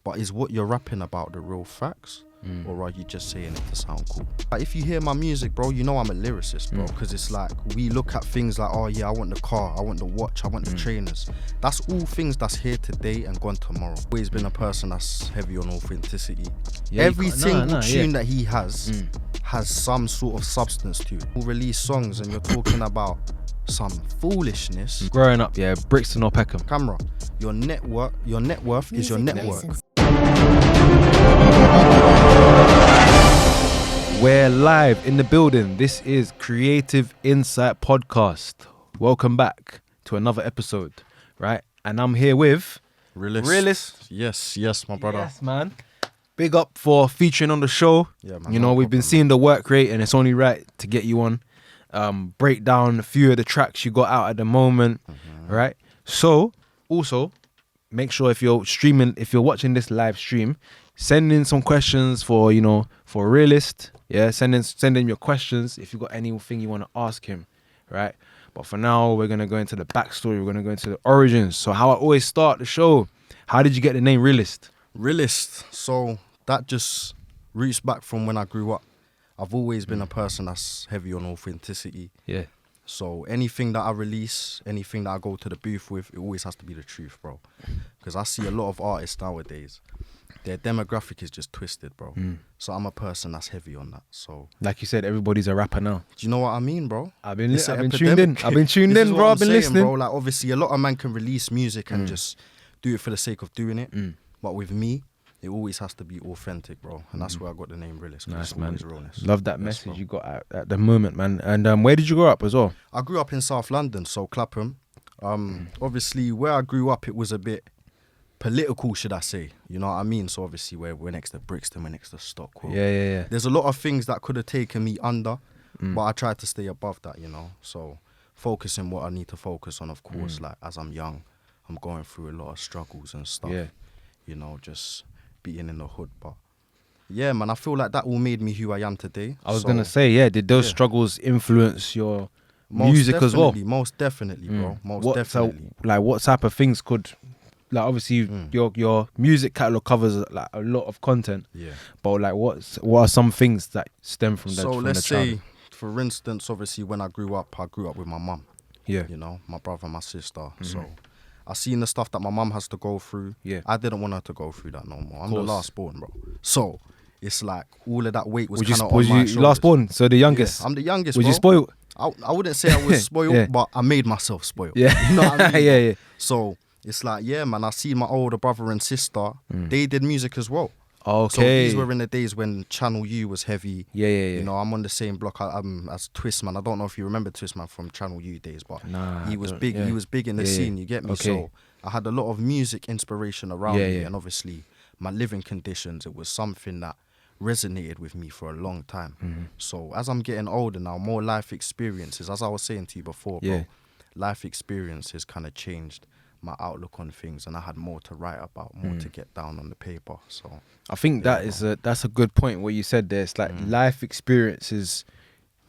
but is what you're rapping about the real facts? Or are you just saying it to sound cool? Like, if you hear my music, bro, you know I'm a lyricist, bro, because it's like we look at things like, oh yeah, I want the car, I want the watch, I want the trainers. That's all things that's here today and gone tomorrow. Always been a person that's heavy on authenticity. Every single tune that he has some sort of substance to it. We'll release songs and you're talking about some foolishness. Growing up, Brixton or Peckham. Camera, your net worth is your network. We're live in the building. This is Creative Insight Podcast. Welcome back to another episode, right? And I'm here with Realist. Yes, my brother. Yes, man. Big up for featuring on the show. Yeah, man. You know, we've been seeing the work rate, and it's only right to get you on. Break down a few of the tracks you got out at the moment, right? So, also, make sure if you're watching this live stream, send in some questions for Realist. Yeah, send in your questions if you got anything you want to ask him, right? But for now, we're gonna go into the backstory. We're gonna go into the origins. So, how I always start the show, how did you get the name Realist? Realist. So that just roots back from when I grew up. I've always been a person that's heavy on authenticity. Yeah. So anything that I release, anything that I go to the booth with, it always has to be the truth, bro. Because I see a lot of artists nowadays, their demographic is just twisted, bro. So I'm a person that's heavy on that. So, like you said, everybody's a rapper now. Do you know what I mean, bro? I've been tuned in. I've been tuned in, bro. I've been listening, bro. Like, obviously, a lot of man can release music and just do it for the sake of doing it. But with me, it always has to be authentic, bro. And that's where I got the name Realist. Nice, man. Love that message you got at the moment, man. And where did you grow up as well? I grew up in South London, so Clapham. Obviously, where I grew up, it was a bit political, should I say. You know what I mean? So obviously, we're next to Brixton, we're next to Stockwell. Yeah. There's a lot of things that could have taken me under, but I tried to stay above that, you know. So focusing what I need to focus on, of course, like as I'm young, I'm going through a lot of struggles and stuff. Yeah. You know, just being in the hood. But yeah, man, I feel like that all made me who I am today. I was going to say, did those struggles influence your music as well? Most definitely, bro. Definitely. So, what type of things could... Like, obviously, your music catalogue covers like a lot of content. Yeah. But like, what are some things that stem from that? So let's say, for instance, obviously, when I grew up with my mum. Yeah. You know, my brother, my sister. So I seen the stuff that my mum has to go through. Yeah. I didn't want her to go through that no more. I'm the last born, bro. So it's like all of that weight was kind of on my shoulders. Last born? So the youngest? Yeah, I'm the youngest, bro. Was you spoiled? I wouldn't say I was spoiled, but I made myself spoiled. Yeah. You know what I mean? Yeah. So it's like, yeah, man, I see my older brother and sister, they did music as well. Okay. So these were in the days when Channel U was heavy. Yeah. You know, I'm on the same block as Twistman. I don't know if you remember Twistman from Channel U days, but he was big. Yeah. He was big in the scene, you get me? Okay. So I had a lot of music inspiration around me. And obviously my living conditions, it was something that resonated with me for a long time. So as I'm getting older now, more life experiences, as I was saying to you before, bro, life experiences kind of changed my outlook on things, and I had more to write about, more to get down on the paper. So I think that's a good point what you said there. It's like life experiences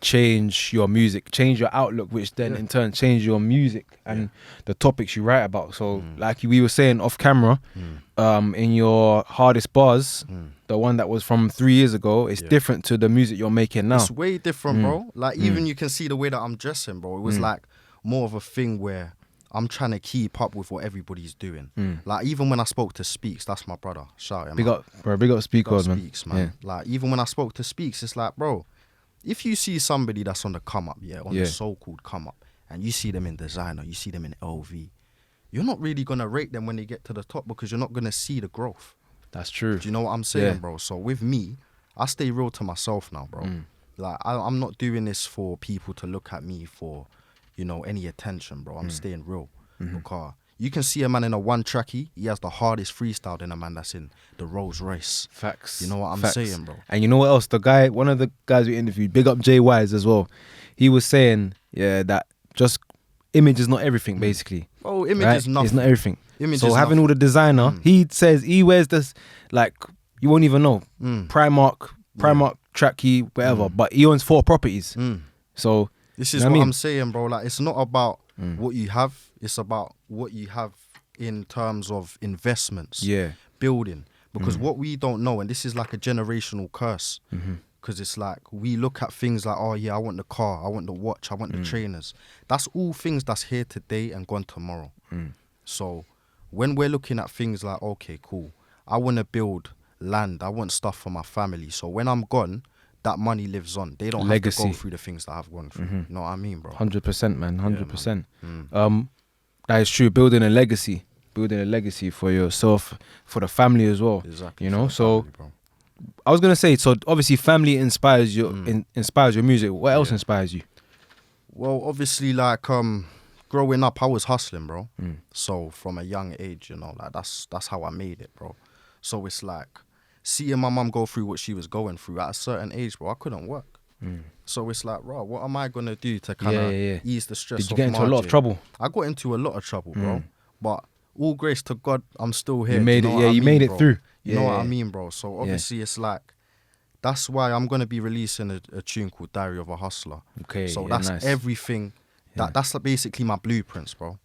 change your music, change your outlook, which then in turn change your music and the topics you write about. So like we were saying off camera, in your hardest bars, the one that was from 3 years ago, it's different to the music you're making now. It's way different, bro. Like even you can see the way that I'm dressing, bro. It was like more of a thing where I'm trying to keep up with what everybody's doing. Like even when I spoke to Speaks, that's my brother. Shout him out. Big up Speaks, man. Speaks, man. Yeah. Like even when I spoke to Speaks, it's like, bro, if you see somebody that's on the come up, on the so-called come up, and you see them in designer, you see them in LV, you're not really gonna rate them when they get to the top because you're not gonna see the growth. That's true. Do you know what I'm saying, bro? So with me, I stay real to myself now, bro. Like I'm not doing this for people to look at me for, any attention, bro. I'm staying real. Because you can see a man in a one trackie, he has the hardest freestyle than a man that's in the Rolls Royce. Facts. You know what I'm saying, bro? And you know what else? One of the guys we interviewed, big up Jay Wise as well. He was saying, that just image is not everything, basically. Oh, image is nothing. It's not everything. Image so is having nothing. all the designer, he says he wears this, like, you won't even know. Primark trackie, whatever. But he owns 4 properties. So this is what I'm saying, bro. Like, it's not about what you have. It's about what you have in terms of investments. Yeah. Building. Because what we don't know, and this is like a generational curse, because it's like we look at things like, oh yeah, I want the car, I want the watch, I want the trainers. That's all things that's here today and gone tomorrow. So when we're looking at things like, okay, cool, I want to build land, I want stuff for my family. So when I'm gone, that money lives on. They don't have to go through the things that I've gone through. You know what I mean, bro? 100%, man. 100%. That is true. Building a legacy for yourself, for the family as well. Exactly. You know, so family, I was gonna say, so obviously family inspires your inspires your music. What else inspires you? Well, obviously, like growing up, I was hustling, bro. So from a young age, you know, like that's how I made it, bro. So it's like seeing my mum go through what she was going through at a certain age, bro. I couldn't work. So it's like, bro, what am I gonna do to kind of ease the stress? Did you get into a lot of trouble? I got into a lot of trouble, bro. But all grace to God, I'm still here. You made it, you made it through. You know what I mean, bro? So obviously it's like, that's why I'm going to be releasing a tune called Diary of a Hustler. Okay, so that's nice. everything. That's like basically my blueprints, bro.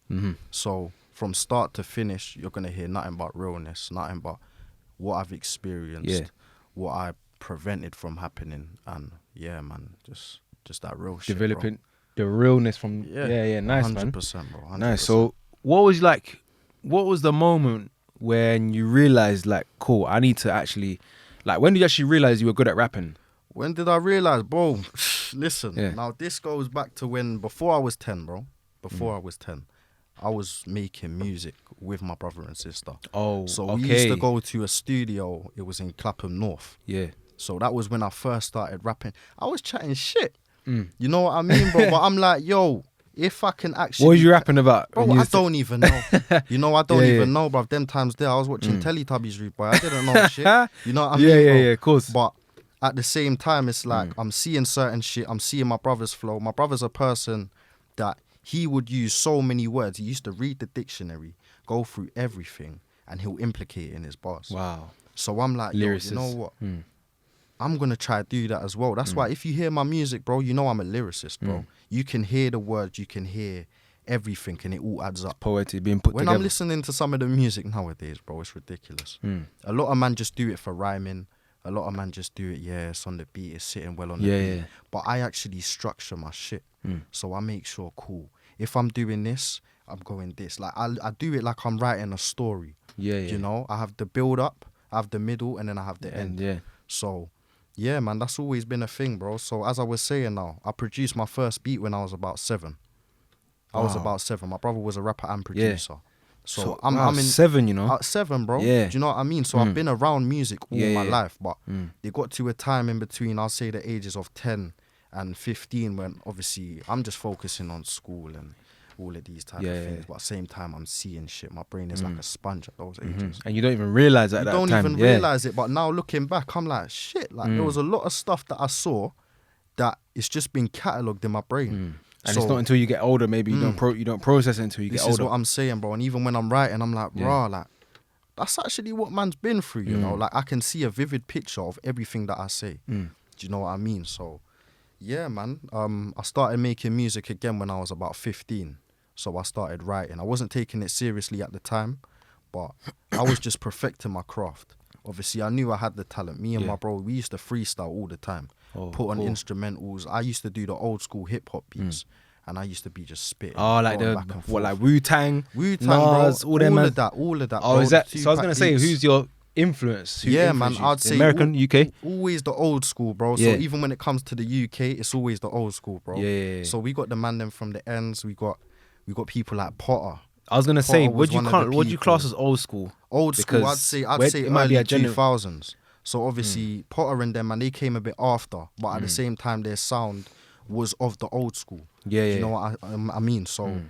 So from start to finish, you're going to hear nothing but realness, nothing but what I've experienced, what I prevented from happening. And yeah, man, just that real shit, Developing the realness from, nice, 100%, man. 100%, bro. 100%. Nice. So what was the moment when you realized, like, cool, I need to actually, like, when did you actually realize you were good at rapping? When did I realize, bro? Listen, now this goes back to before I was 10, bro. Before I was 10, I was making music with my brother and sister. Oh, so we used to go to a studio. It was in Clapham North. Yeah. So that was when I first started rapping. I was chatting shit. You know what I mean, bro? But I'm like, yo, if I can actually... What was you rapping about? Bro, I don't even know. You know, I don't even know, bro. Them times there, I was watching Teletubbies, Rude Boy. I didn't know shit. You know what I mean, bro? Yeah, of course. But at the same time, it's like I'm seeing certain shit. I'm seeing my brother's flow. My brother's a person that he would use so many words. He used to read the dictionary, go through everything, and he'll implicate it in his bars. Wow. So I'm like, yo, you know what? I'm going to try to do that as well. That's why if you hear my music, bro, you know I'm a lyricist, bro. You can hear the words, you can hear everything, and it all adds up. Poetry being put together. When I'm listening to some of the music nowadays, bro, it's ridiculous. A lot of man just do it for rhyming. A lot of man just do it, it's on the beat, it's sitting well on the beat. Yeah. But I actually structure my shit. So I make sure, cool, if I'm doing this, I'm going this. Like, I do it like I'm writing a story. You know, I have the build up, I have the middle, and then I have the end. So... yeah, man, that's always been a thing, bro. So as I was saying now, I produced my first beat when I was about 7. I was about 7. My brother was a rapper and producer. So I'm in 7, you know? At 7, bro. Yeah. Do you know what I mean? So I've been around music all my life, but it got to a time in between, I'll say the ages of 10 and 15 when obviously I'm just focusing on school and all of these type of things, but at the same time I'm seeing shit. My brain is like a sponge at those ages, and you don't even realize at that time. You don't even realize it, but now looking back, I'm like, shit. Like there was a lot of stuff that I saw that it's just been catalogued in my brain. And so, it's not until you get older, maybe you don't process it until you get older. This is what I'm saying, bro. And even when I'm writing, I'm like, rah, like that's actually what man's been through. You know, like I can see a vivid picture of everything that I say. Do you know what I mean? So yeah, man. I started making music again when I was about 15. So I started writing. I wasn't taking it seriously at the time, but I was just perfecting my craft. Obviously, I knew I had the talent. Me and my bro, we used to freestyle all the time. Put on instrumentals. I used to do the old school hip hop beats, and I used to be just spitting. Oh, like like Wu-Tang, Nas, bro, all of that. Oh, is that? So I was gonna say, who's your influence? Man, I'd say American, UK. Always the old school, bro. So even when it comes to the UK, it's always the old school, bro. So we got the man them from the ends. We got people like Potter. I was gonna say, what do you class as old school? Old school, I'd say early 2000s. So obviously Potter and them, and they came a bit after, but at the same time their sound was of the old school. You know what I mean? So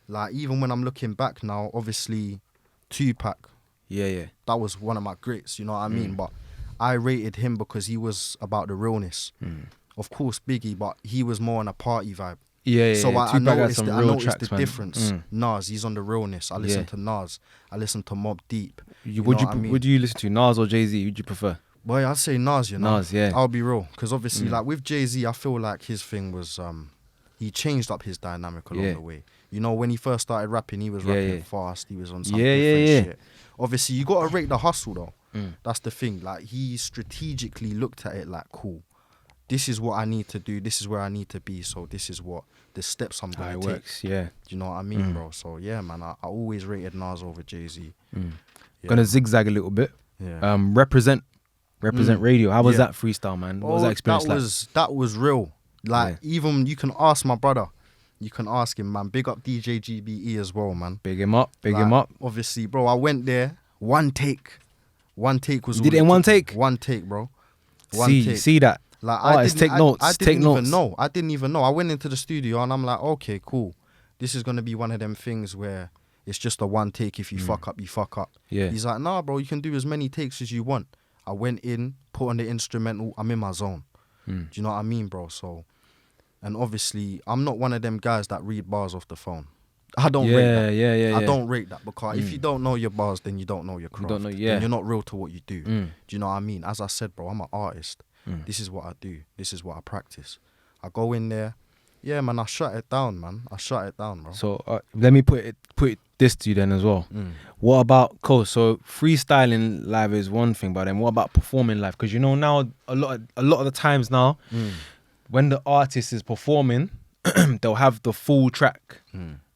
like even when I'm looking back now, obviously Tupac, that was one of my greats. You know what I mean? But I rated him because he was about the realness. Of course Biggie, but he was more on a party vibe. So I noticed the difference. Nas, he's on the realness. I listen to Nas. I listen to Mobb Deep. Would you listen to Nas or Jay-Z? Would you prefer? Boy, I'd say Nas, you know. Nas, yeah. I'll be real. Because obviously, like with Jay-Z, I feel like his thing was, he changed up his dynamic along the way. You know, when he first started rapping, he was rapping fast. He was on some different shit. Obviously, you got to rate the hustle, though. That's the thing. Like, he strategically looked at it like, cool, this is what I need to do. This is where I need to be. So this is what the steps I'm going to take. Works, yeah. Do you know what I mean, bro? So, yeah, man, I always rated Nas over Jay-Z. Yeah. Gonna zigzag a little bit. Yeah. Represent radio. How was that freestyle, man? What was that experience like? That was real. Like, even you can ask my brother. You can ask him, man. Big up DJ GBE as well, man. Big him up. Big him up. Obviously, bro, I went there. One take. One take was. You did it in one take? One take, bro. See that? Like, take notes. I didn't even know. I didn't even know. I went into the studio and I'm like, okay, cool. This is gonna be one of them things where it's just a one take. If you fuck up, you fuck up. Yeah. He's like, nah, bro, you can do as many takes as you want. I went in, put on the instrumental. I'm in my zone. Do you know what I mean, bro? So, and obviously, I'm not one of them guys that read bars off the phone. I don't rate that. Yeah. I don't rate that because if you don't know your bars, then you don't know your craft. You don't know, Then you're not real to what you do. Do you know what I mean? As I said, bro, I'm an artist. This is what I do. This is what I practice. I go in there. Yeah, man, I shut it down, man. I shut it down, bro. So let me put this to you then as well. What about so freestyling live is one thing, but then what about performing live? Because you know now a lot of the times now, when the artist is performing, they'll have the full track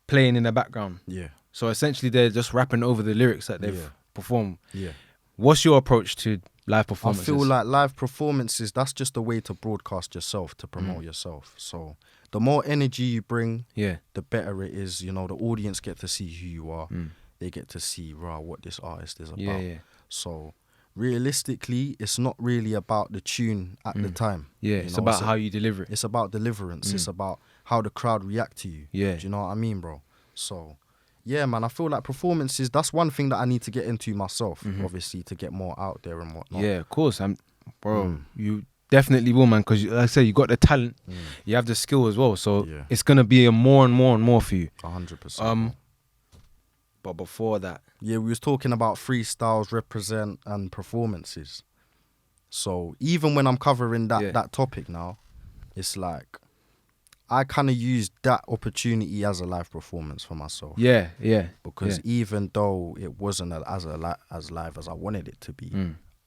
playing in the background. Yeah. So essentially, they're just rapping over the lyrics that they've performed. Yeah. What's your approach to live performances? I feel like live performances, that's just a way to broadcast yourself, to promote yourself. So the more energy you bring, the better it is. You know, the audience get to see who you are. They get to see, what this artist is about. Yeah. So realistically, it's not really about the tune at the time. Yeah, it's about how you deliver it. It's about deliverance. It's about how the crowd react to you. Yeah. Do you know what I mean, bro? So, yeah, man, I feel like performances, that's one thing that I need to get into myself, obviously, to get more out there and whatnot. Yeah, of course. Bro, you definitely will, man, because like I say, you got the talent, you have the skill as well. So it's going to be more and more for you. 100%. But before that, yeah, we was talking about freestyles, represent, and performances. So even when I'm covering that topic now, it's like I kind of used that opportunity as a live performance for myself. Yeah. Because even though it wasn't as live as I wanted it to be,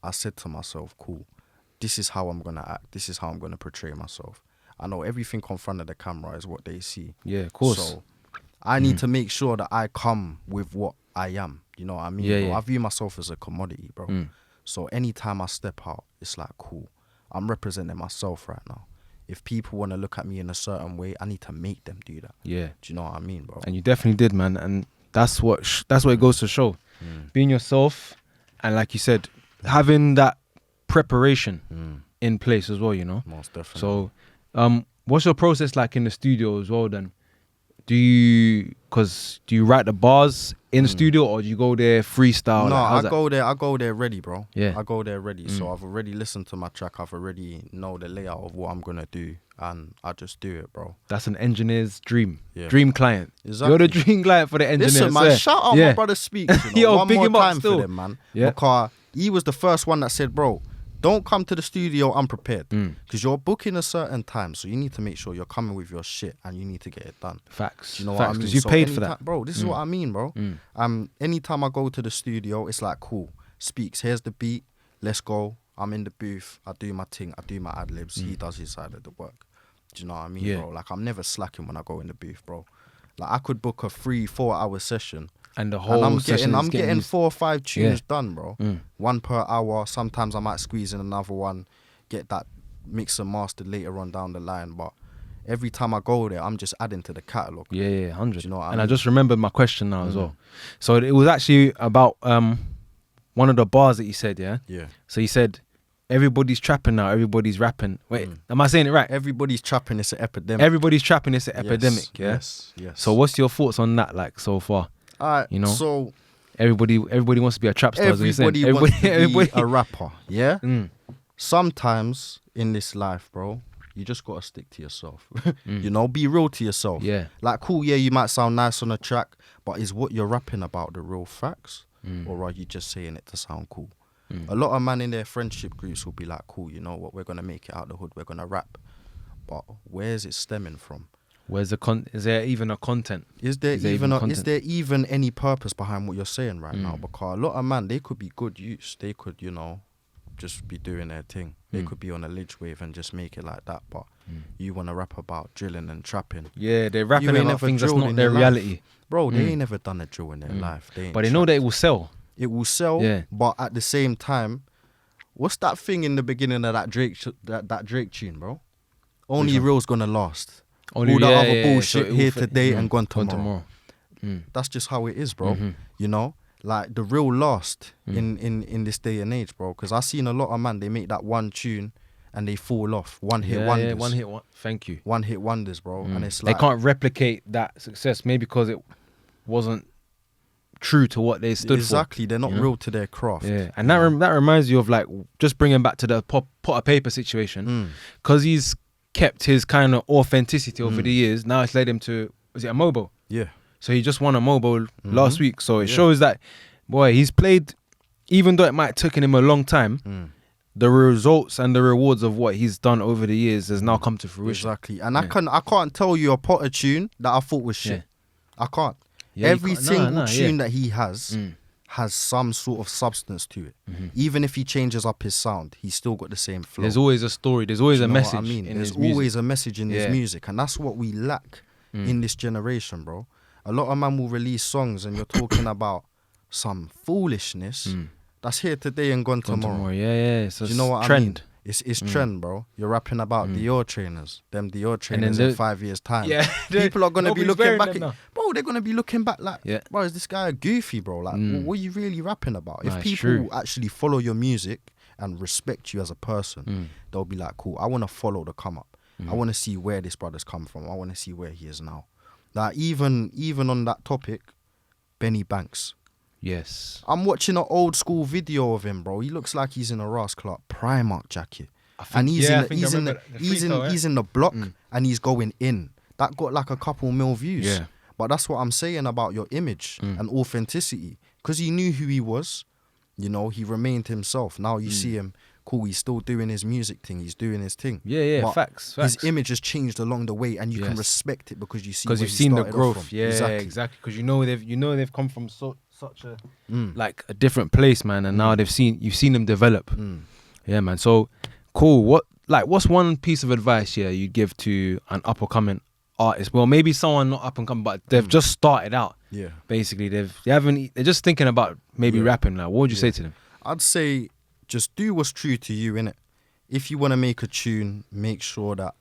I said to myself, cool, this is how I'm going to act. This is how I'm going to portray myself. I know everything in front of the camera is what they see. Yeah, of course. So I need to make sure that I come with what I am. You know what I mean? Yeah. I view myself as a commodity, bro. So anytime I step out, it's like, cool, I'm representing myself right now. If people want to look at me in a certain way, I need to make them do that. Yeah. Do you know what I mean, bro? And you definitely did, man. And that's what it goes to show. Being yourself, and like you said, having that preparation in place as well, you know? Most definitely. So, what's your process like in the studio as well then? Do you write the bars in the studio, or do you go there freestyle? No, I go there ready, bro. Yeah. I go there ready. So I've already listened to my track. I've already know the layout of what I'm going to do, and I just do it, bro. That's an engineer's dream. Yeah. Dream client. Exactly. You're the dream client for the engineers. Listen, man, shout out my brother Speaks. You know, Yo, one big more him up time still. for them, man. Yeah. Because he was the first one that said, bro, don't come to the studio unprepared, because you're booking a certain time, so you need to make sure you're coming with your shit and you need to get it done. Facts. Do you know Facts, what I mean? Because you paid for that, bro. This is what I mean, bro. Anytime I go to the studio, it's like, cool. Speaks. Here's the beat. Let's go. I'm in the booth. I do my thing. I do my ad libs. He does his side of the work. Do you know what I mean, bro? Like, I'm never slacking when I go in the booth, bro. Like, I could book a 3-4 hour session. And the whole I'm session getting 4 or 5 tunes done, bro. 1 per hour. Sometimes I might squeeze in another one, get that mix and mastered later on down the line. But every time I go there, I'm just adding to the catalogue. Yeah, 100. Do you know what I mean? mean? I just remembered my question now as well. So it was actually about one of the bars that you said, yeah? Yeah. So you said, everybody's trapping now, everybody's rapping. Wait, am I saying it right? Everybody's trapping, it's an epidemic. Everybody's trapping, it's an epidemic, yeah? Yes. So what's your thoughts on that, like, so far? You know? So everybody wants to be a trap star. Everybody wants to be a rapper, yeah? Sometimes in this life, bro, you just got to stick to yourself. You know, be real to yourself. Yeah. Like, cool, yeah, you might sound nice on a track, but is what you're rapping about the real facts? Or are you just saying it to sound cool? A lot of man in their friendship groups will be like, cool, you know what, we're going to make it out the hood, we're going to rap. But where is it stemming from? Where's the is there even a content? Is there even any purpose behind what you're saying right now? Because a lot of man, they could be good use. They could, you know, just be doing their thing. They could be on a ledge wave and just make it like that. But you want to rap about drilling and trapping. Yeah, they're rapping about things that's not their reality. Bro, they ain't never done a drill in their life. But they know that it will sell. It will sell, but at the same time, what's that thing in the beginning of that Drake tune, bro? Only real's gonna last. All the other bullshit here today and gone tomorrow. That's just how it is, bro. You know, like the real last in this day and age, bro. Because I seen a lot of man, they make that one tune and they fall off. One hit wonders. Thank you. One hit wonders, bro. And it's like they can't replicate that success, maybe because it wasn't true to what they stood for. Exactly, they're not real to their craft. Yeah, and that reminds you of like just bringing back to the pot of paper situation, because he's kept his kind of authenticity over the years. Now it's led him to, was it a mobile? Yeah. So he just won a mobile last week. So it shows that, boy, he's played, even though it might have taken him a long time, the results and the rewards of what he's done over the years has now come to fruition. Exactly. And I can't tell you a Potter tune that I thought was shit. I can't. Yeah, every single tune that he has some sort of substance to it. Even if he changes up his sound, he's still got the same flow. There's always a story. There's always a message. I mean, there's always a message in this music, and that's what we lack in this generation, bro. A lot of man will release songs, and you're talking about some foolishness that's here today and gone tomorrow. Yeah. So do you know what trend. I mean? It's trend, bro. You're rapping about Dior trainers. Them Dior trainers in 5 years' time. Yeah, people are going to be looking back at... Bro, they're going to be looking back like, bro, is this guy goofy, bro? Like, what are you really rapping about? If people actually follow your music and respect you as a person, they'll be like, cool, I want to follow the come up. I want to see where this brother's come from. I want to see where he is now. Like, even on that topic, Benny Banks. Yes. I'm watching an old school video of him, bro. He looks like he's in a Ross Clark Primark jacket. And he's in the block and he's going in. That got like a couple mil views. Yeah. But that's what I'm saying about your image and authenticity. Because he knew who he was, you know, he remained himself. Now you see him, cool, he's still doing his music thing, he's doing his thing. Yeah, but facts. His image has changed along the way, and you can respect it because you see because you've seen the growth. Yeah, exactly. Because you know they've come from such a like a different place, man, and now you've seen them develop. Yeah, man. So cool. What's one piece of advice you'd give to an up and coming artist? Well, maybe someone not up and coming, but they've just started out. Yeah. Basically, they're just thinking about maybe rapping. Like, what would you say to them? I'd say just do what's true to you, innit? If you want to make a tune, make sure that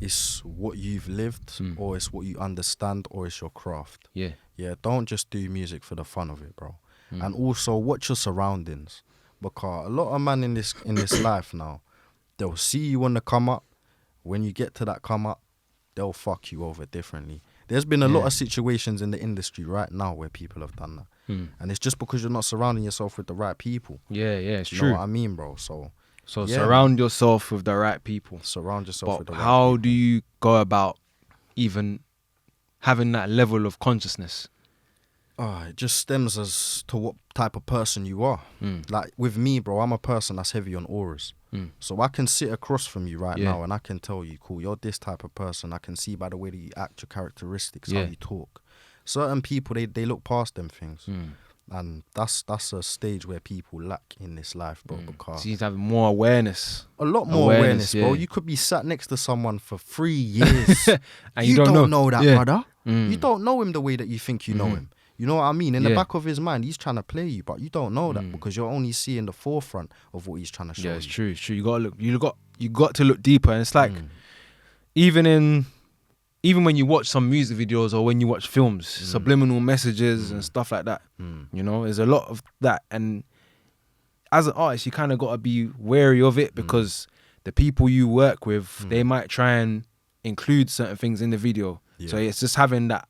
it's what you've lived, or it's what you understand, or it's your craft. Yeah. Yeah, don't just do music for the fun of it, bro. And also watch your surroundings. Because a lot of man in this life now, they'll see you on the come up. When you get to that come up, they'll fuck you over differently. There's been a lot of situations in the industry right now where people have done that. And it's just because you're not surrounding yourself with the right people. Yeah, it's true. You know what I mean, bro? So surround yourself with the right people. Surround yourself with the right people. How do you go about even having that level of consciousness? It just stems as to what type of person you are. Like with me, bro, I'm a person that's heavy on auras. So I can sit across from you right now and I can tell you, cool, you're this type of person. I can see by the way that you act, your characteristics, how you talk. Certain people, they look past them things. And that's a stage where people lack in this life, bro. Because so you need to have more awareness. A lot more awareness, bro. You could be sat next to someone for 3 years. And you don't know that brother. You don't know him the way that you think you know him. You know what I mean? In the back of his mind, he's trying to play you, but you don't know that because you're only seeing the forefront of what he's trying to show you. Yeah, it's true. It's true. You got to look deeper. And it's like even when you watch some music videos or when you watch films, subliminal messages and stuff like that. You know, there's a lot of that. And as an artist, you kind of got to be wary of it because the people you work with, they might try and include certain things in the video. Yeah. So it's just having that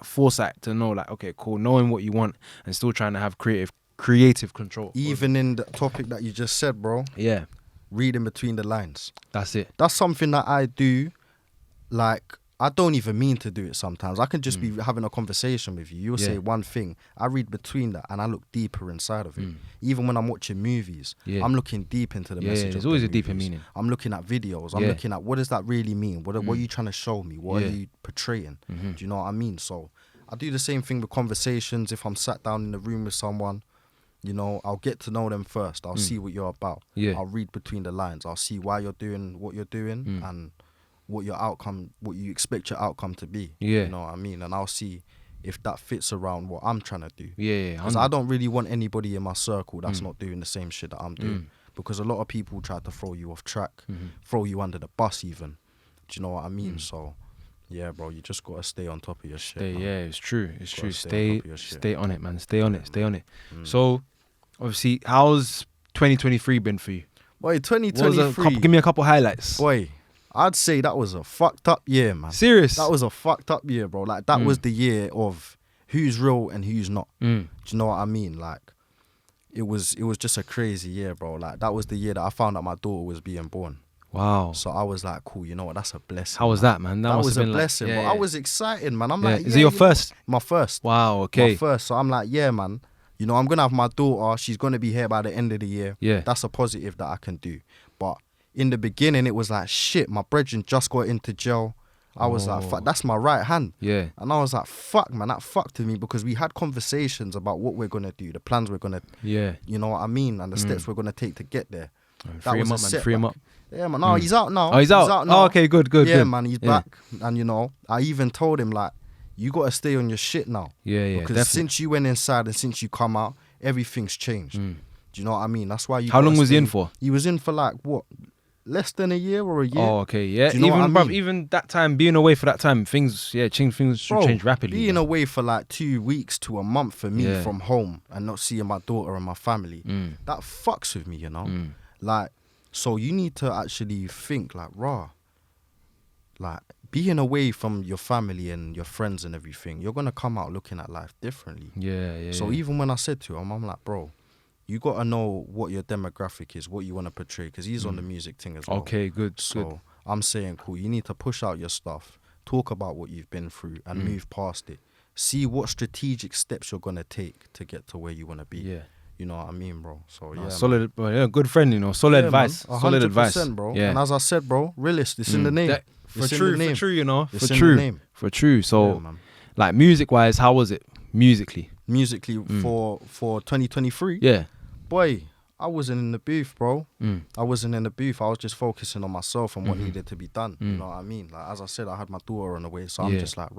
foresight to know, like, okay, cool, knowing what you want and still trying to have creative control. Even in the topic that you just said, bro. Yeah. Reading between the lines. That's it. That's something that I do. Like, I don't even mean to do it sometimes. I can just be having a conversation with you. You'll say one thing. I read between that and I look deeper inside of it. Even when I'm watching movies, I'm looking deep into the message. There's always a deeper meaning. I'm looking at videos. I'm looking at what does that really mean? What are you trying to show me? What are you portraying? Do you know what I mean? So I do the same thing with conversations. If I'm sat down in the room with someone, you know, I'll get to know them first. I'll see what you're about. I'll read between the lines. I'll see why you're doing what you're doing and what you expect your outcome to be. You know what I mean? And I'll see if that fits around what I'm trying to do. Because I don't really want anybody in my circle that's not doing the same shit that I'm doing. Because a lot of people try to throw you off track, throw you under the bus even. Do you know what I mean? So, yeah, bro, you just got to stay on top of your shit. It's true. It's true. Stay on it, man. Stay on it. So, obviously, how's 2023 been for you? Boy, 2023. Give me a couple highlights. Boy, I'd say that was a fucked up year, man. Serious? That was a fucked up year, bro. Like, that was the year of who's real and who's not. Do you know what I mean? Like, it was just a crazy year, bro. Like, that was the year that I found out my daughter was being born. Wow. So I was like, cool, you know what? That's a blessing. How was that, man? That was a blessing, bro. I was excited, man. I'm like, is it your first? My first. Wow, okay. My first. So I'm like, yeah, man. You know, I'm going to have my daughter. She's going to be here by the end of the year. Yeah. That's a positive that I can do. But in the beginning, it was like, shit, my brethren just got into jail. I was like, fuck, that's my right hand. Yeah. And I was like, fuck, man, that fucked with me because we had conversations about what we're going to do, the plans we're going to, you know what I mean? And the steps we're going to take to get there. Free him up. Yeah, man. No, he's out now. Oh, he's out now. Oh, okay, good. Yeah, man, he's back. And, you know, I even told him, like, you got to stay on your shit now. Yeah, because definitely. Since you went inside and since you come out, everything's changed. Do you know what I mean? That's why you. How long was he in for? He was in for like what, less than a year or a year. Oh, okay, yeah. Do you know even, what I mean? even that time, being away for that time, things change rapidly. Being away for like 2 weeks to a month for me from home and not seeing my daughter and my family, that fucks with me, you know. Like, so you need to actually think like, like being away from your family and your friends and everything, you're gonna come out looking at life differently. So even when I said to him, I'm like, bro, you got to know what your demographic is, what you want to portray, because he's on the music thing as well. Okay, good. So I'm saying, cool, you need to push out your stuff, talk about what you've been through and move past it. See what strategic steps you're going to take to get to where you want to be. Yeah. You know what I mean, bro? So, yeah. Solid, good friend, you know. Solid advice. Man, solid advice. Bro. Yeah. And as I said, bro, Realist, it's in the name. For true, you know. It's in the name. For true. So, like, music-wise, how was it? Musically, for 2023? Yeah. Boy, I wasn't in the booth, bro. I wasn't in the booth. I was just focusing on myself and what needed to be done. You know what I mean? Like, as I said, I had my daughter on the way, so I'm just like,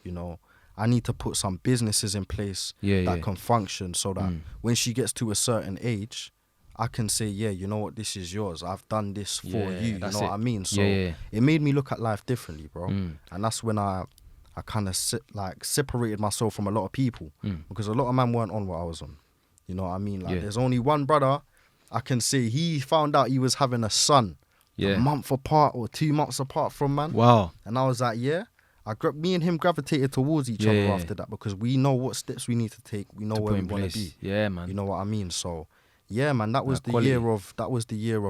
you know, I need to put some businesses in place that can function so that when she gets to a certain age, I can say, yeah, you know what, this is yours. I've done this for you. You know what I mean? So it made me look at life differently, bro. And that's when I kind of separated myself from a lot of people because a lot of men weren't on what I was on. You know what I mean? Like, there's only one brother I can say he found out he was having a son a month apart or 2 months apart from man. Wow. And I was like, me and him gravitated towards each other after that because we know what steps we need to take. We know where we want to be. Yeah, man. You know what I mean? So, yeah, man, that was the year of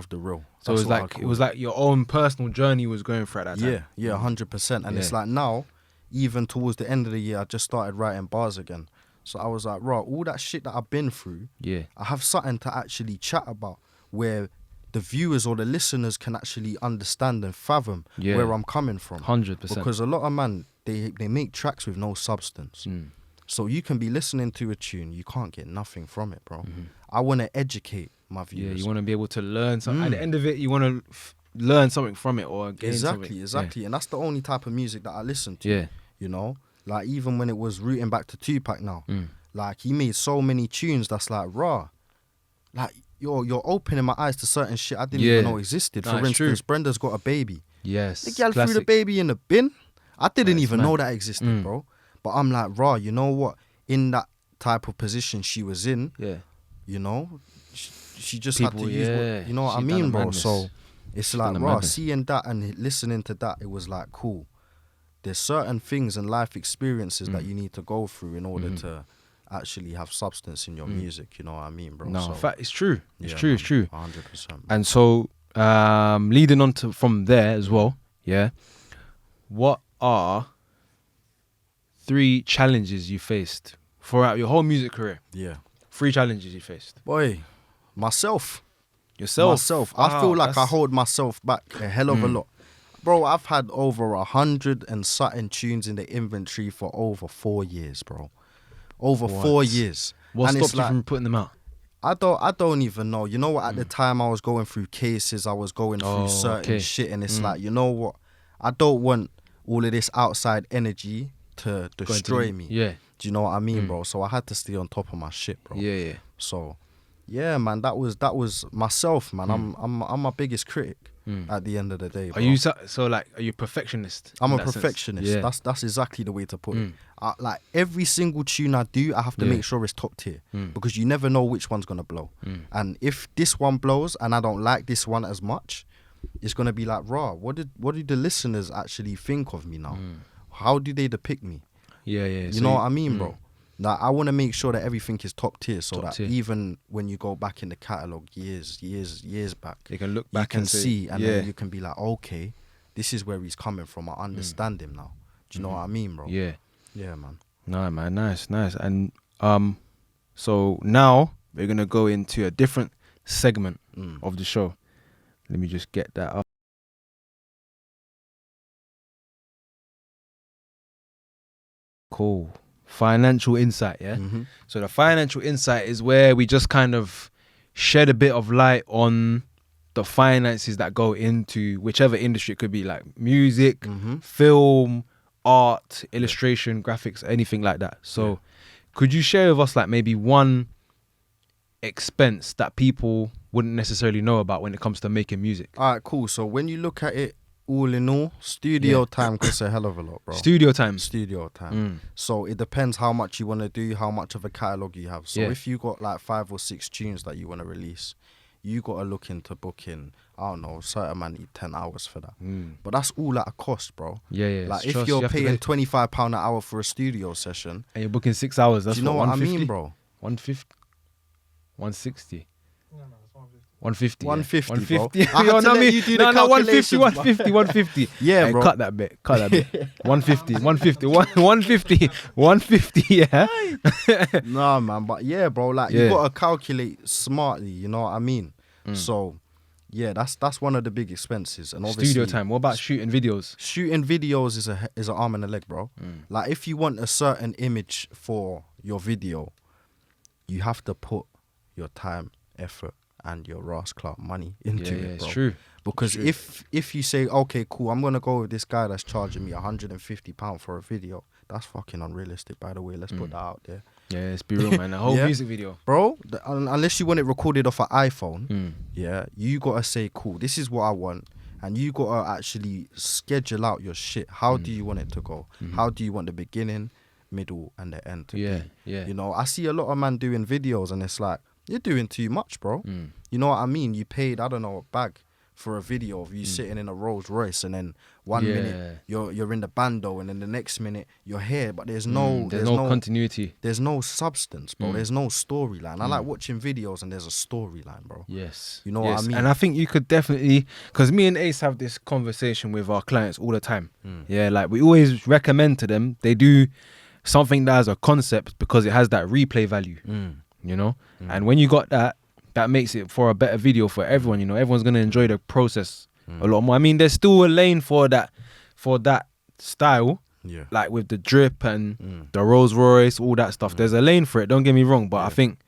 the real. So it was like your own personal journey was going through at that time. Yeah, 100%. And it's like now, even towards the end of the year, I just started writing bars again. So I was like, all that shit that I've been through, I have something to actually chat about where the viewers or the listeners can actually understand and fathom where I'm coming from. 100%. Because a lot of man, they make tracks with no substance. So you can be listening to a tune, you can't get nothing from it, bro. I want to educate my viewers. Yeah, you want to be able to learn something. At the end of it, you want to learn something from it or gain something. Exactly. And that's the only type of music that I listen to, you know? Like, even when it was rooting back to Tupac now, like, he made so many tunes that's like, like, you're opening my eyes to certain shit I didn't even know existed. For instance, Brenda's Got a Baby. Yes. The gal threw the baby in the bin. I didn't even know that existed, bro. But I'm like, you know what? In that type of position she was in, you know, she just had to use what, you know what I mean, bro? So it's like, seeing that and listening to that, it was like, cool. There's certain things and life experiences that you need to go through in order to actually have substance in your music. You know what I mean, bro? No, in fact, it's true. It's true. 100%. And so, leading on to from there as well, what are 3 challenges you faced throughout your whole music career? Yeah. 3 challenges you faced. Boy, myself. Yourself. I feel like I hold myself back a hell of a lot. Bro, I've had over 100 and something tunes in the inventory for over 4 years, bro. Over 4 years. What and stopped you from putting them out? I don't even know. You know what? At the time, I was going through cases. I was going through certain shit, and it's like, you know what? I don't want all of this outside energy to destroy me. Yeah. Do you know what I mean, bro? So I had to stay on top of my shit, bro. Yeah. So, yeah, man, that was myself, man. I'm my biggest critic at the end of the day, bro. Are you are you a perfectionist? I'm a perfectionist. Yeah. That's exactly the way to put it. Like every single tune I do, I have to make sure it's top tier because you never know which one's gonna blow. And if this one blows and I don't like this one as much, it's gonna be like, raw. What do the listeners actually think of me now? How do they depict me? Yeah. You know what I mean, bro? Like, I want to make sure that everything is top tier, so that even when you go back in the catalog years back, you can look back and see, and then you can be like, okay, this is where he's coming from. I understand him now. Do you know what I mean, bro? Yeah, man. No, man, nice. And so now we're gonna go into a different segment of the show. Let me just get that up. Cool. Financial insight, yeah? So the financial insight is where we just kind of shed a bit of light on the finances that go into whichever industry. It could be like music, film, art, illustration, graphics, anything like that. So could you share with us like maybe one expense that people wouldn't necessarily know about when it comes to making music? All right, cool. So when you look at it, all in all, studio time costs a hell of a lot, bro. Studio time. So it depends how much you want to do, how much of a catalogue you have. So if you got like 5 or 6 tunes that you want to release, you got to look into booking, I don't know, certain man need 10 hours for that. But that's all at a cost, bro. Yeah. Like if you're paying £25 an hour for a studio session. And you're booking 6 hours, that's do you know what I mean, bro? 150? 160? No, it's 150. 150. 150, 150. bro. I had to let you do the 150, calculations, 150. Yeah, hey, bro. Cut that bit. 150, 150, yeah. Nah, man, but yeah, bro, like you gotta calculate smartly, you know what I mean? So yeah, that's one of the big expenses. And obviously studio time. What about shooting videos? Shooting videos is an arm and a leg, bro. Like if you want a certain image for your video, you have to put your time, effort, and your Ross Clark money into it, bro. It's true. Because if you say, okay, cool, I'm gonna go with this guy that's charging me £150 for a video, that's fucking unrealistic, by the way. Let's put that out there. Yeah, let's be real, man. A whole music video, bro. Unless you want it recorded off an iPhone, you gotta say, cool, this is what I want, and you gotta actually schedule out your shit. How do you want it to go? How do you want the beginning, middle, and the end to be? You know, I see a lot of man doing videos, and it's like, you're doing too much, bro. You know what I mean? You paid, I don't know, a bag for a video of you sitting in a Rolls Royce, and then one minute you're in the bando, and then the next minute you're here, but there's no continuity. There's no substance, bro. There's no storyline. I like watching videos and there's a storyline, bro. Yes. You know what I mean? And I think you could definitely, because me and Ace have this conversation with our clients all the time. Yeah, like we always recommend to them, they do something that has a concept because it has that replay value. You know, and when you got that makes it for a better video for everyone. You know, everyone's gonna enjoy the process a lot more. I mean, there's still a lane for that style, like with the drip and the Rolls Royce, all that stuff. There's a lane for it. Don't get me wrong, but I think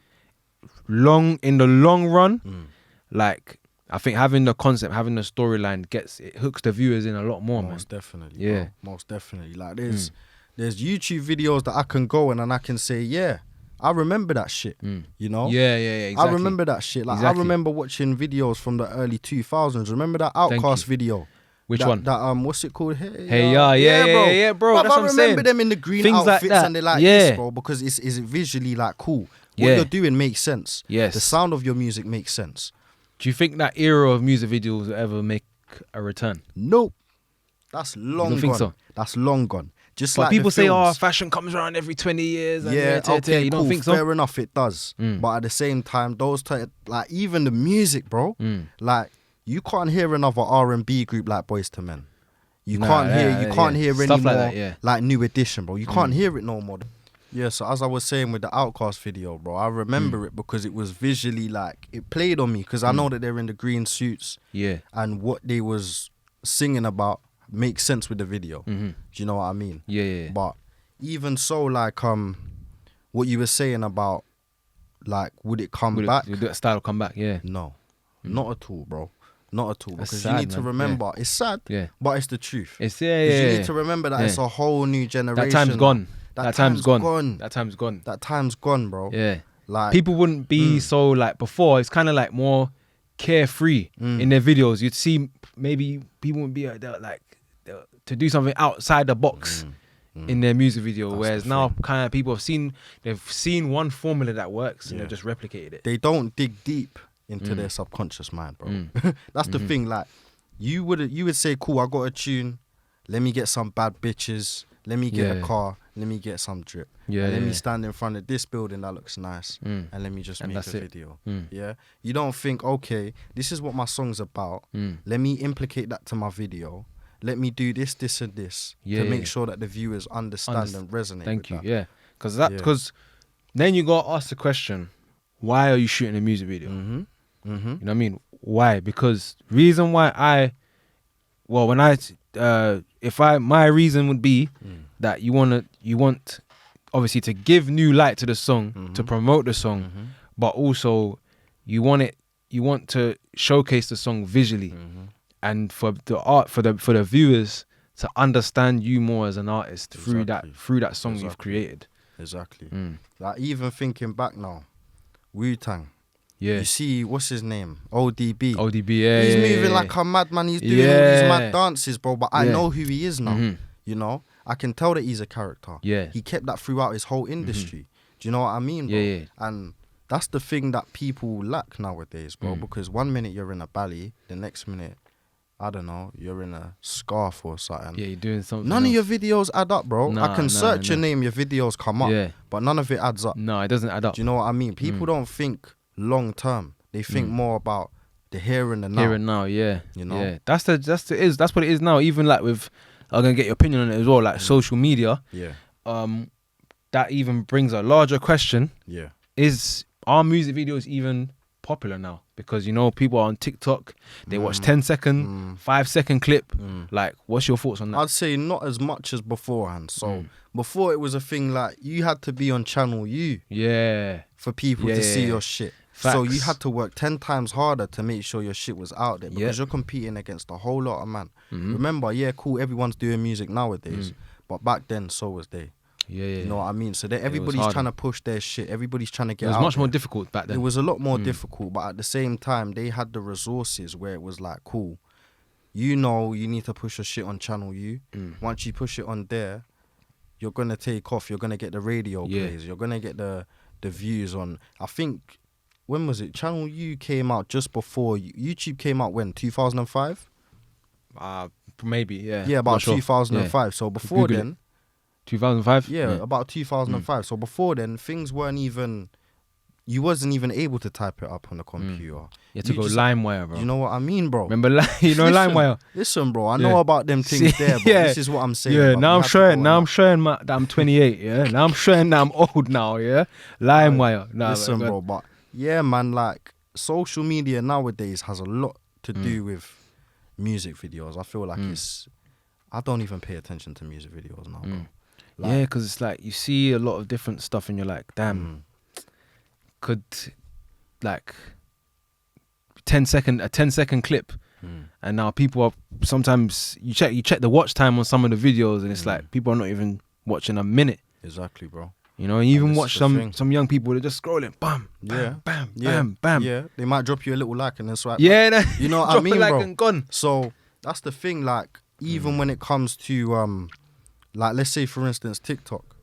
in the long run, like I think having the concept, having the storyline hooks the viewers in a lot more. Most man. Definitely, bro. Most definitely. Like there's YouTube videos that I can go in and I can say, I remember that shit, you know? Yeah, exactly. I remember that shit. Like, I remember watching videos from the early 2000s. Remember that Outkast video? Which one? That, what's it called? Hey, yeah, bro. That's what I'm saying. I remember them in the green Things outfits like that. and they're like this, bro, because it's visually, like, cool. What you're doing makes sense. Yes. The sound of your music makes sense. Do you think that era of music videos will ever make a return? Nope. That's long gone. Think so? That's long gone. Just but like people say, films. fashion comes around every 20 years. And Okay, you don't cool. think so? Fair enough, it does. But at the same time, like even the music, bro, like you can't hear another R&B group like Boyz II Men. You can't hear any stuff more like that, like New Edition, bro. You can't hear it no more. Yeah, so as I was saying with the Outkast video, bro, I remember it because it was visually like, it played on me because I know that they're in the green suits. Yeah. And what they was singing about makes sense with the video. Do you know what I mean? Yeah. But even so, like, what you were saying about, like, would it come back? Would that style come back? Yeah. No, not at all, bro. Not at all. That's Because sad, you need to man. remember, it's sad, but it's the truth. It's You need to remember that it's a whole new generation. That time's gone. That time's gone. That time's gone. That time's gone, bro. Yeah. Like, people wouldn't be so like before. It's kind of like more carefree in their videos. You'd see maybe people would be like to do something outside the box in their music video. That's whereas now, kind of people they've seen one formula that works and they've just replicated it. They don't dig deep into their subconscious mind, bro. That's the thing. Like, you would say, cool, I got a tune. Let me get some bad bitches. Let me get a car. Let me get some drip. Let me stand in front of this building that looks nice. And let me just make a video. Yeah. You don't think, okay, this is what my song's about. Let me implicate that to my video. Let me do this, this, and this to make sure that the viewers understand and resonate. Thank you. That. Yeah. Because then you got to ask the question, why are you shooting a music video? You know what I mean? Why? Because reason why my reason would be that you want obviously to give new light to the song, to promote the song, but also you want to showcase the song visually, and for the viewers to understand you more as an artist through that song you've created. Exactly. Like, even thinking back now, Wu-Tang. Yeah. You see, what's his name? ODB. Yeah. He's moving like a madman. He's doing all these mad dances, bro. But I know who he is now. You know, I can tell that he's a character. Yeah. He kept that throughout his whole industry. Do you know what I mean, bro? Yeah. And that's the thing that people lack nowadays, bro. Because 1 minute you're in a ballet, the next minute, I don't know, you're in a scarf or something. Yeah, you're doing something. None of your videos add up, bro. I can search your name, your videos come up. Yeah. But none of it adds up. No, it doesn't add up. Do you know what I mean? People don't think long term. They think more about the here and the now. Here and now, yeah. You know? Yeah. That's what it is now. Even like with, I'm gonna get your opinion on it as well, like social media. Yeah. That even brings a larger question. Yeah. Are music videos even popular now? Because, you know, people are on TikTok, they watch 10-second, 5-second clip. Like, what's your thoughts on that? I'd say not as much as beforehand. So before it was a thing like you had to be on channel U for people to see your shit. Facts. So you had to work 10 times harder to make sure your shit was out there because you're competing against a whole lot of man. Remember, cool, everyone's doing music nowadays, but back then so was they. You know what I mean? So everybody's trying to push their shit. Everybody's trying to get out. It was much more difficult back then. It was a lot more difficult, but at the same time, they had the resources where it was like, cool, you know, you need to push your shit on channel U. Once you push it on there, you're going to take off. You're going to get the radio plays. You're going to get the views on, I think, when was it? Channel U came out just before YouTube came out when? 2005? Maybe, yeah. Yeah, about 2005. So before Google then... 2005? Yeah, about 2005. So before then, things weren't even... You wasn't even able to type it up on the computer. You had to go LimeWire, bro. You know what I mean, bro? Remember, LimeWire? Listen, bro, I know about them things there, but this is what I'm saying. Yeah, now I'm showing that I'm 28, yeah? Now I'm showing that I'm old now, yeah? LimeWire. Listen, bro, but yeah, man, like, social media nowadays has a lot to do with music videos. I feel like I don't even pay attention to music videos now, bro. Like, yeah, because it's like you see a lot of different stuff and you're like, damn, could like a 10-second clip, and now people are sometimes you check the watch time on some of the videos and it's like people are not even watching a minute. Exactly, bro. You know, and you even watch some young people, they're just scrolling, bam, bam, bam, bam, bam. Yeah, they might drop you a little like and then swipe. Yeah, you know what I mean, like bro. And gone. So that's the thing. Like, even when it comes to like, let's say for instance TikTok,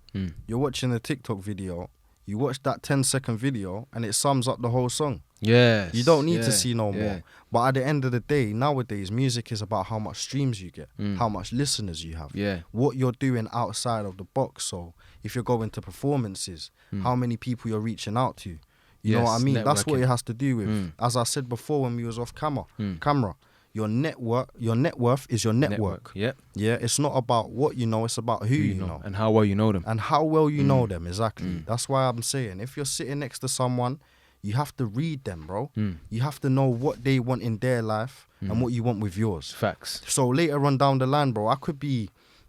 you're watching a TikTok video, you watch that 10-second video, and it sums up the whole song. Yes. You don't need to see no more. But at the end of the day, nowadays, music is about how much streams you get, how much listeners you have, what you're doing outside of the box. So if you're going to performances, how many people you're reaching out to. You know what I mean? That's what it has to do with. As I said before when we was off camera, your net worth is your network. Yeah. Yeah, it's not about what you know, it's about who you know. And how well you know them. And how well you know them, exactly. That's why I'm saying, if you're sitting next to someone, you have to read them, bro. You have to know what they want in their life and what you want with yours. Facts. So later on down the line, bro,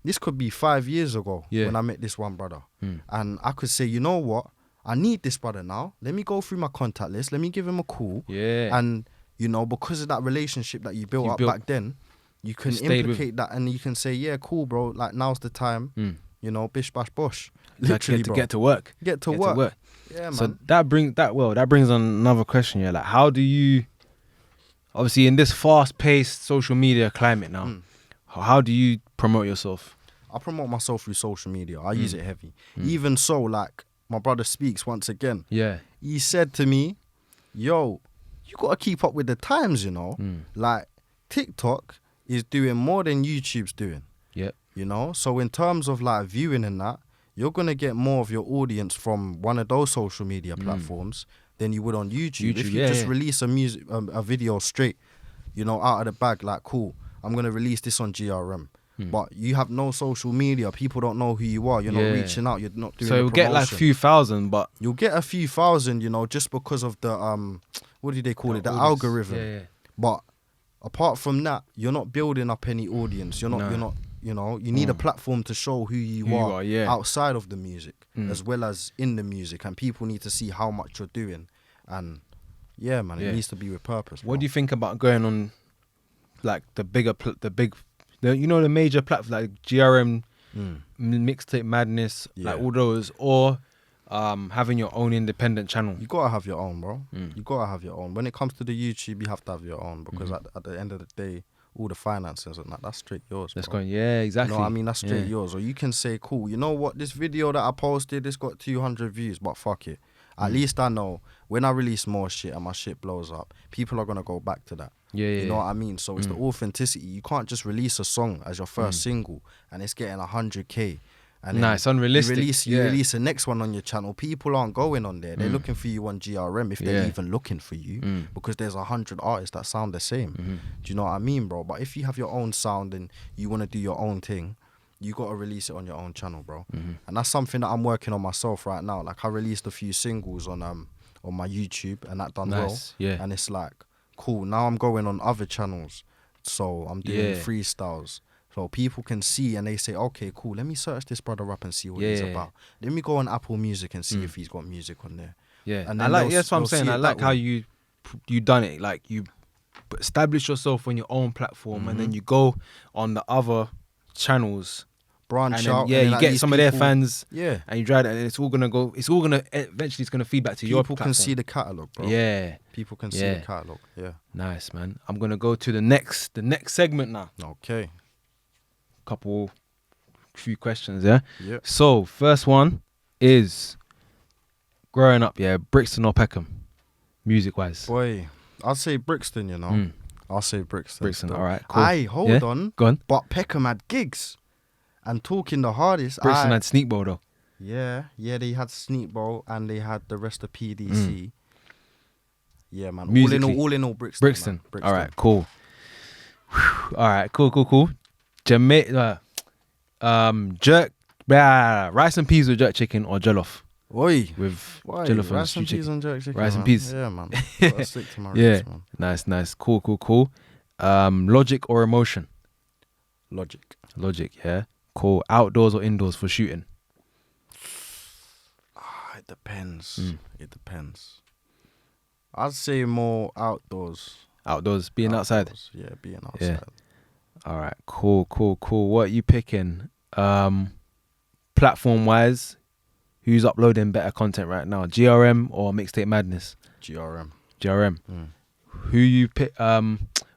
this could be 5 years ago when I met this one brother. And I could say, you know what? I need this brother now. Let me go through my contact list. Let me give him a call. Yeah. And, you know, because of that relationship that you built up back then, you can implicate that and you can say, yeah, cool, bro. Like, now's the time. You know, bish, bash, bosh. Literally, bro. Get to work. Get to work. Yeah, man. So that brings on another question here. Like, how do you, obviously in this fast-paced social media climate now, how do you promote yourself? I promote myself through social media. I use it heavy. Even so, like, my brother Speaks once again. Yeah. He said to me, yo, you got to keep up with the times, you know. Like, TikTok is doing more than YouTube's doing. Yep. You know? So in terms of, like, viewing and that, you're going to get more of your audience from one of those social media platforms than you would on YouTube. If you just release a video straight, you know, out of the bag, like, cool, I'm going to release this on GRM. But you have no social media. People don't know who you are. You're not reaching out. You're not doing. So you'll get like a few thousand, but you'll get a few thousand, you know, just because of the what do they call it? The algorithm. Yeah. But apart from that, you're not building up any audience. You're not. You know, you need a platform to show who you are outside of the music as well as in the music, and people need to see how much you're doing. And yeah, man, it needs to be with purpose. What do you think about going on, like the major platforms like GRM, Mixtape Madness, like all those, or having your own independent channel? You gotta have your own, bro. You gotta have your own. When it comes to the YouTube, you have to have your own, because at the end of the day, all the finances and that's straight yours. That's going, exactly. You know what I mean? That's straight yours. Or you can say, cool, you know what? This video that I posted, it's got 200 views, but fuck it. At least I know when I release more shit and my shit blows up, people are gonna go back to that. You know what I mean? So it's the authenticity. You can't just release a song as your first single and it's getting 100K. And it's unrealistic. You release the next one on your channel. People aren't going on there. They're looking for you on GRM if they're even looking for you, because there's 100 artists that sound the same. Do you know what I mean, bro? But if you have your own sound and you want to do your own thing, you got to release it on your own channel, bro. And that's something that I'm working on myself right now. Like, I released a few singles on my YouTube and that done well. And it's like, cool, now I'm going on other channels. So I'm doing freestyles. So people can see and they say, okay, cool, let me search this brother up and see what he's about. Let me go on Apple Music and see if he's got music on there. And that's what I'm saying. I like how you done it. Like, you establish yourself on your own platform and then you go on the other channels, branch out. You get some of their fans. And you drive it, and it's all gonna eventually it's gonna feed back to your platform. People can see the catalogue, bro. People can see the catalogue. Nice, man. I'm gonna go to the next segment now. Okay. Few questions, So first one is growing up, Brixton or Peckham, music wise. Boy, I'll say Brixton, you know. I'll say Brixton. Brixton, all right, cool. Hold on. Go on. But Peckham had gigs. And talking the hardest, Brixton had Sneak Bowl though. Yeah, they had Sneak Bowl and they had the rest of PDC. Yeah, man. All in all, Brixton. All right, cool. All right, cool. Jamaica, jerk, rice and peas with jerk chicken or jollof? With jollof and rice and peas and jerk chicken. Rice and peas. Yeah, man. Gotta stick to my roots, man. Nice. Cool. Logic or emotion? Logic, yeah. Cool. Outdoors or indoors for shooting? It depends. It depends. I'd say more outdoors. Being outside? Yeah, being outside. All right, cool. What are you picking? Platform-wise, who's uploading better content right now? GRM or Mixtape Madness? GRM. Who you pick?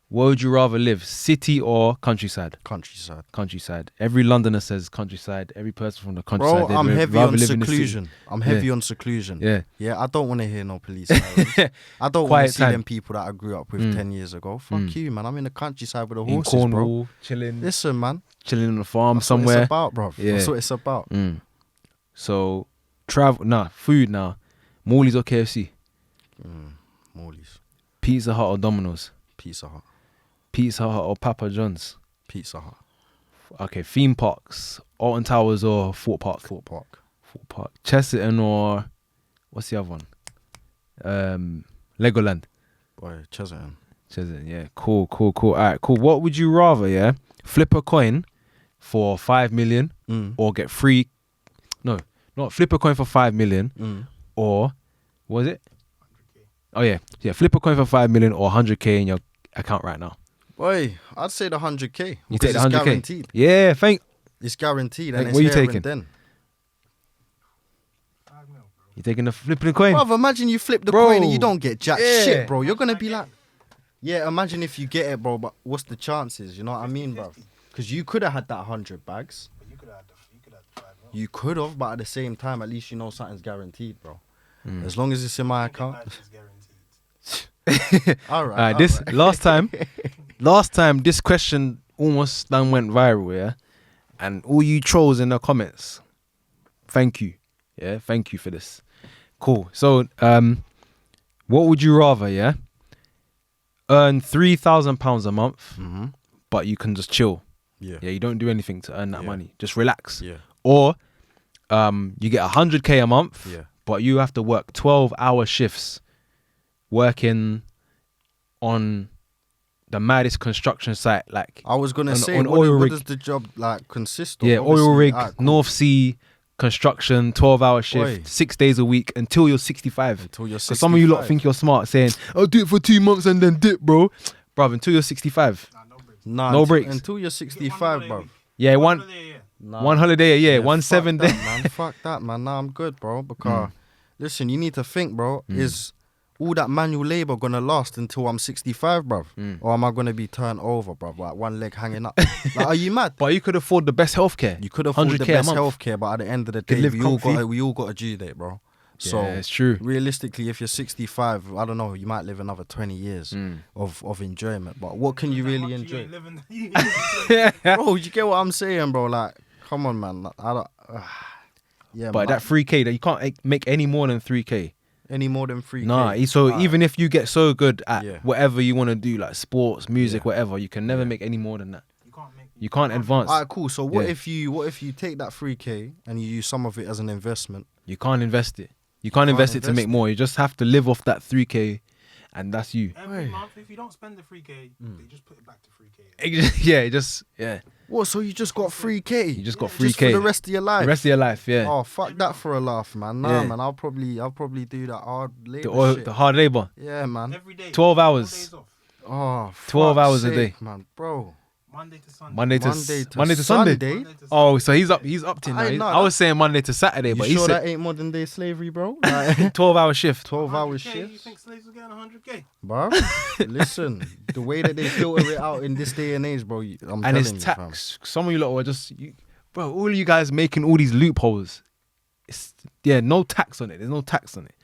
Where would you rather live, city or countryside? Countryside. Every Londoner says countryside. Every person from the countryside. Bro, I'm heavy on seclusion. Yeah, I don't want to hear no police sirens. I don't want to see them people that I grew up with 10 years ago. Fuck you, man. I'm in the countryside with the horses, in Cornwall, bro. Chilling. Listen, man. Chilling on the farm somewhere. That's what it's about, bro. That's what it's about. So, food now. Morley's or KFC? Morley's. Pizza Hut or Domino's? Pizza Hut. Pizza Hut or Papa John's? Pizza Hut. Okay, theme parks, Alton Towers or Fort Park? Fort Park. Fort Park. Chesterton or what's the other one? Legoland. Boy, Chesterton. Chesterton, yeah. Cool. All right, cool. What would you rather, yeah? Flip a coin for 5 million or get free... No, not flip a coin for 5 million or... What was it? 100K. Oh, yeah. Yeah, flip a coin for 5 million or 100K in your account right now. Boy, I'd say the 100K. You take the 100K? It's guaranteed. Yeah, It's guaranteed. And what are you it's here taking? and then. 5 mil, bro. You taking the flipping the coin? Bruv, imagine you flip the Bro. coin and you don't get jack Yeah. shit, bro. You're going to be like... Yeah, imagine if you get it, bro, but what's the chances? You know what I mean, bro? Because you could have had that 100 bags. But you could have the 5 mil. You could have, but at the same time, at least you know something's guaranteed, bro. As long as it's in my account. It's guaranteed. All right. This last time this question almost done went viral, yeah. And all you trolls in the comments, thank you, yeah, thank you for this. Cool. So, what would you rather, yeah? Earn £3,000 a month, but you can just chill. Yeah. Yeah, you don't do anything to earn that money. Just relax. Yeah. Or, you get 100K a month, Yeah. but you have to work 12-hour shifts, working on the maddest construction site, like I was going to say, on what oil rig. does the job like consist of? Yeah, oil Obviously, rig, alright, cool. North Sea construction, 12-hour shift, Oi. 6 days a week until you're 65. Until you're 65. Because some of you lot think you're smart, saying, "I'll do it for 2 months and then dip, bro." Bruv, until you're 65. Nah, no breaks. Nah, No until, breaks. Until you're 65, bro. Yeah, One one holiday, yeah. Nah. one holiday a year, one fuck 7 that, day. man. Fuck that, man. Nah, I'm good, bro. Because, listen, you need to think, bro, is all that manual labor going to last until I'm 65, bro? Or am I going to be turned over, bro? Like one leg hanging up. Like, are you mad? But you could afford the best healthcare. You could afford the 100K a best month. healthcare, but at the end of the Could day, live we all comfy. got a due date, bro. So Yeah, it's true. realistically, if you're 65, I don't know, you might live another 20 years of enjoyment. But what can you really enjoy? Bro, you get what I'm saying, bro? Like, come on, man. I don't. Yeah, But man, that 3K, that you can't make any more than 3K. any more than 3K. Nah, so even if you get so good at Yeah. whatever you want to do, like sports, music, Yeah. whatever, you can never make any more than that. You can't make. You can't advance. Alright, cool. So what Yeah. if you take that 3K and you use some of it as an investment? You can't invest it. You can't invest it to invest make more. You just have to live off that 3K, and that's you. Every month, if you don't spend the 3K, they just put it back to 3K. Yeah. What? So you just got 3K? You just got Just 3K. for the rest of your life? The rest of your life, yeah. Oh, fuck that for a laugh, man. Nah, Yeah. man. I'll probably do that hard labor shit. The hard labor. Yeah, man. Every day. 12 4 hours. days off. Oh, 12 fuck's hours a sake, day. man, bro. Monday to Sunday. Monday to Monday to Sunday. Sunday? Monday to Oh, so he's up to now. I He's- know I was saying Monday to Saturday, You but he sure said that ain't modern day slavery, bro? Like, 12-hour shift. 12-hour 100K, You shifts, think slaves were getting 100K? bro. Listen, the way that they filter it out in this day and age, bro. I'm And telling it's you, tax. Some of you lot were just, bro, all of you guys making all these loopholes. No tax on it. There's no tax on it.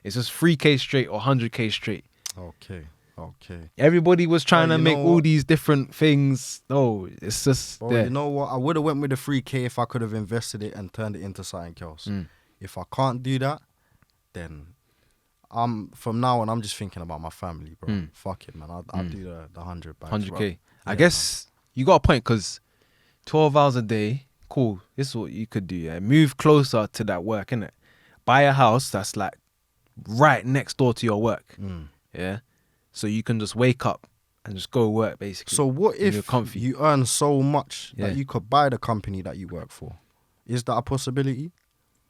It's just 3K straight or 100K straight. fam. Okay. Everybody was trying Bro, to you make know all what? these different things. No, it's just Bro, there. you know what? I would have went with the 3K if I could have invested it and turned it into something else. If I can't do that, then from now on, I'm just thinking about my family, bro. Fuck it, man. I'll do the 100 bags, 100K. bro. I Yeah, guess you got a point because 12 hours a day, cool. This is what you could do. Yeah, move closer to that work, innit? Buy a house that's like right next door to your work. Yeah, so you can just wake up and just go work basically. So what And you're if comfy. you earn so much Yeah. that you could buy the company that you work for? Is that a possibility?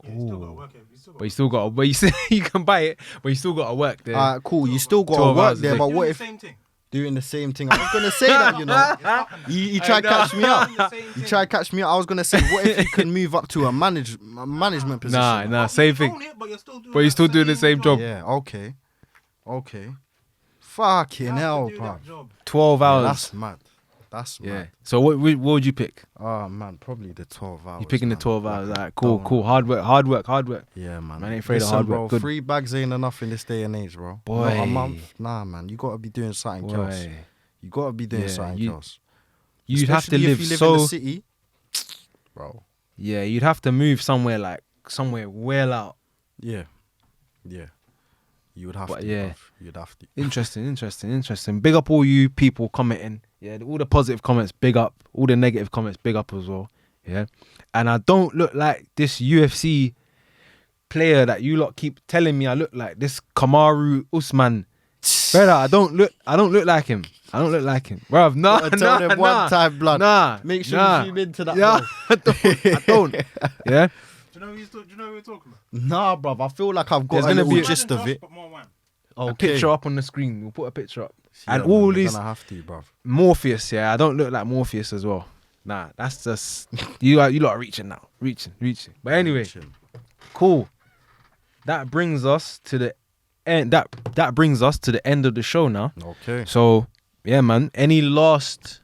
Yeah, you still got to work it. But you still got. But you you can buy it, but you still got to work there. Cool. You still got to 12 work hours a there, day. but Doing what the if same thing. doing the same thing? I was gonna say that, you know. You try to catch me up. You try to catch me up. I was gonna say, what if you can move up to a management position? Nah, same thing. But you're still doing, But you're still doing the same job. Yeah. Okay. Fucking You have to hell, do bro. that job. 12 Yeah, hours. that's mad. That's Yeah. mad. So what would you pick? Oh man, probably the 12 hours. You picking the man. 12 hours? Alright, cool, Don't- cool. Hard work. Yeah, man. Man ain't afraid of Listen, hard bro, work. Good. 3 bags ain't enough in this day and age, bro. Boy. Not a month. Nah, man. You gotta be doing something else. Boy. You gotta be doing Yeah, something else. You'd have to Especially live if you live so. in the city, bro. Yeah, you'd have to move somewhere well out. Yeah. You would have But to. yeah. Bruv. You'd have to. Interesting. Big up all you people commenting. Yeah, all the positive comments, big up. All the negative comments, big up as well. Yeah. And I don't look like this UFC player that you lot keep telling me I look like. This Kamaru Usman. Brother, I don't look like him. Bruv, nah. Tell them one time, blood. Nah. Make sure you zoom into that. Yeah, I don't. Yeah. Do you know who we're talking about? Nah, bruv. I feel like I've got There's a gonna little be gist of it. But more wine. A Okay. picture up on the screen. We'll put a picture up. Yeah, And man, all we're these gonna have to, bruv. Morpheus, yeah. I don't look like Morpheus as well. Nah, that's just you lot are reaching now. Reaching. But anyway, cool. That brings us to the end. That brings us to the end of the show now. Okay. So yeah, man. Any last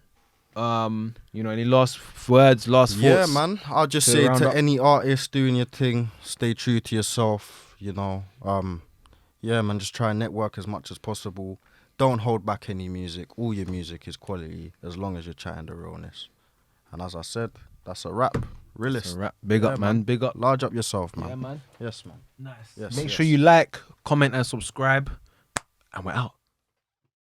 any last words, last thoughts? Yeah, man. I'll just to say round to up? any artist doing your thing, stay true to yourself. You know, yeah, man. Just try and network as much as possible. Don't hold back any music. All your music is quality as long as you're chatting the realness. And as I said, that's a wrap. Realist. It's a wrap. Big up, man. Big up. Large up yourself, man. Yeah, man. Yes, man. Nice. Yes, Make yes. sure you like, comment, and subscribe. And we're out.